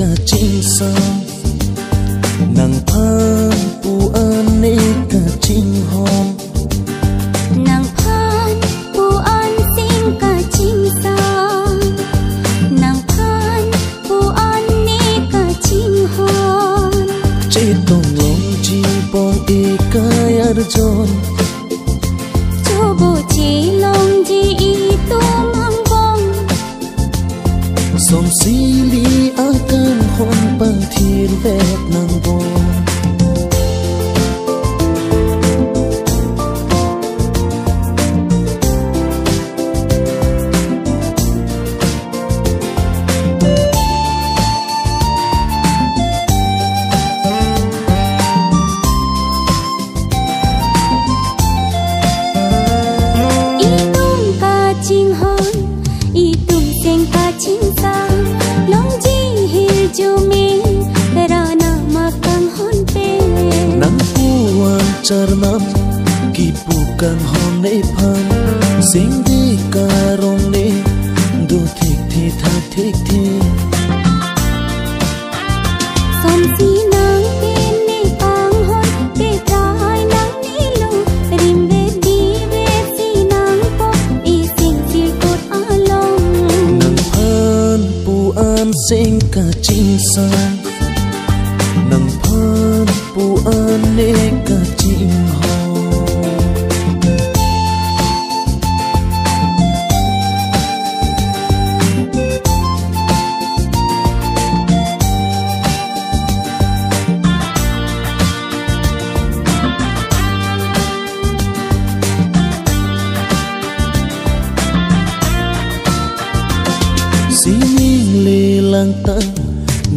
cả chính sang nàng phan pu an nê cả chính hòn nàng phan pu an xin cả chính sang nàng phan pu an nê cả chính hòn chế tông lòng chi bong e kai arjon cho bộ chỉ lòng chi tu mang bong som si li akan hon bang thir vet nang bong Charnam ki pukan hon ne phan sing di karong ne do thik thi tha thik thi som si nang tin ne ang hon te trai nang ni lu rim ve di ve si nang po i sing si kot along nang phan pu an sing ka ching sang nang phan pu an ne ka ching ho si ning le lang ta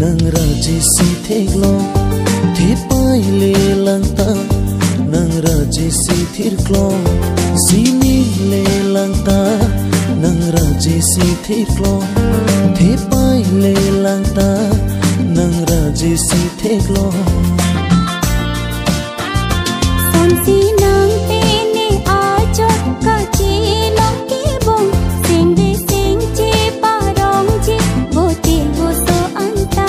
nang raji si thek lo thi pai le lang ta nang raji si thir klo si ning le lang ta nang raji si thir klo thi pai le lang ta nang raji si thek lo som si nang te ne a chot ka chi long ki bong sing de sing chi pa rong chi bo ti bo so an ta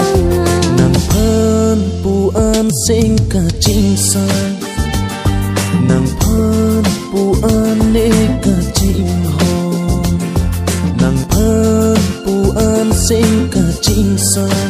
nang phan pu an sing ka ching sang nang phan pu an ne ka ching ho nang phan pu an sing ka ching sang